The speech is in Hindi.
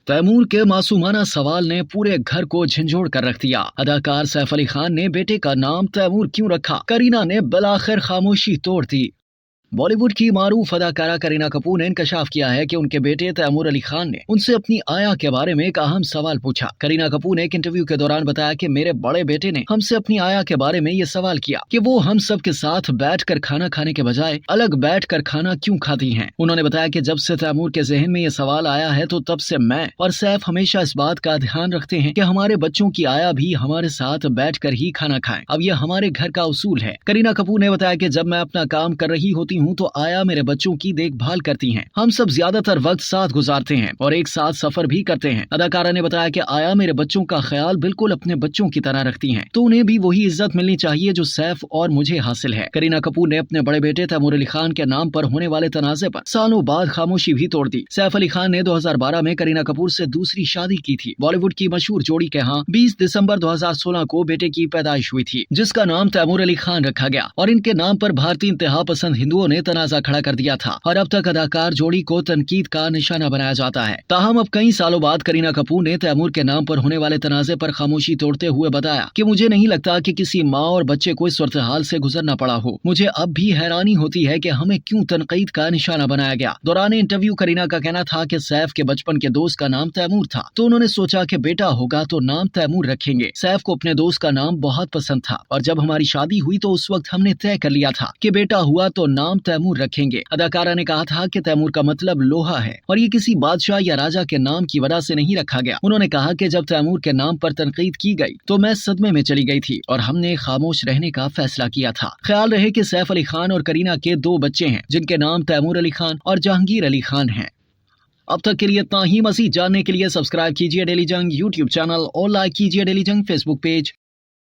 तैमूर के मासूमाना सवाल ने पूरे घर को झंझोड़ कर रख दिया। अदाकार सैफ अली खान ने बेटे का नाम तैमूर क्यों रखा? करीना ने बिलाखिर खामोशी तोड़ दी। बॉलीवुड की मारूफ अदाकारा करीना कपूर ने इंकशाफ किया है कि उनके बेटे तैमूर अली खान ने उनसे अपनी आया के बारे में एक अहम सवाल पूछा। करीना कपूर ने एक इंटरव्यू के दौरान बताया कि मेरे बड़े बेटे ने हमसे अपनी आया के बारे में ये सवाल किया कि वो हम सब के साथ बैठकर खाना खाने के बजाय अलग बैठकर खाना क्यों खाती हैं। उन्होंने बताया कि जब से तैमूर के जहन में ये सवाल आया है तो तब से मैं और सैफ हमेशा इस बात का ध्यान रखते हैं कि हमारे बच्चों की आया भी हमारे साथ बैठकर ही खाना खाएं। अब ये हमारे घर का उसूल है। करीना कपूर ने बताया कि जब मैं अपना काम कर रही होती हूँ तो आया मेरे बच्चों की देखभाल करती हैं। हम सब ज्यादातर वक्त साथ गुजारते हैं और एक साथ सफर भी करते हैं। अदाकारा ने बताया कि आया मेरे बच्चों का ख्याल बिल्कुल अपने बच्चों की तरह रखती हैं, तो उन्हें भी वही इज्जत मिलनी चाहिए जो सैफ और मुझे हासिल है। करीना कपूर ने अपने बड़े बेटे तैमूर अली खान के नाम पर होने वाले तनाजे पर सालों बाद खामोशी भी तोड़ दी। सैफ अली खान ने 2012 में करीना कपूर से दूसरी शादी की थी। बॉलीवुड की मशहूर जोड़ी के यहाँ 20 दिसंबर 2016 को बेटे की पैदाइश हुई थी, जिसका नाम तैमूर अली खान रखा गया और इनके नाम पर भारतीय इंतहा पसंद हिंदुओं ने तनाजा खड़ा कर दिया था और अब तक अदाकार जोड़ी को तनकीद का निशाना बनाया जाता है। ताहम अब कई सालों बाद करीना कपूर ने तैमूर के नाम पर होने वाले तनाजे पर खामोशी तोड़ते हुए बताया कि मुझे नहीं लगता कि किसी माँ और बच्चे को इस सूरत-ए-हाल से गुजरना पड़ा हो। मुझे अब भी हैरानी होती है कि हमें क्यों तनकीद का निशाना बनाया गया। दौरान इंटरव्यू करीना का कहना था कि सैफ के बचपन के दोस्त का नाम तैमूर था, तो उन्होंने सोचा कि बेटा होगा तो नाम तैमूर रखेंगे। सैफ को अपने दोस्त का नाम बहुत पसंद था और जब हमारी शादी हुई तो उस वक्त हमने तय कर लिया था कि बेटा हुआ तो नाम तैमूर रखेंगे। अदाकारा ने कहा था कि तैमूर का मतलब लोहा है और ये किसी बादशाह या राजा के नाम की वजह से नहीं रखा गया। उन्होंने कहा कि जब तैमूर के नाम पर तनकीद की गई तो मैं सदमे में चली गई थी और हमने खामोश रहने का फैसला किया था। ख्याल रहे कि सैफ अली खान और करीना के 2 बच्चे हैं जिनके नाम तैमूर अली खान और जहांगीर अली खान हैं। अब तक के लिए इतना ही। मज़ीद जानने के लिए सब्सक्राइब कीजिए डेली जंग यूट्यूब चैनल और लाइक कीजिए डेली जंग फेसबुक पेज।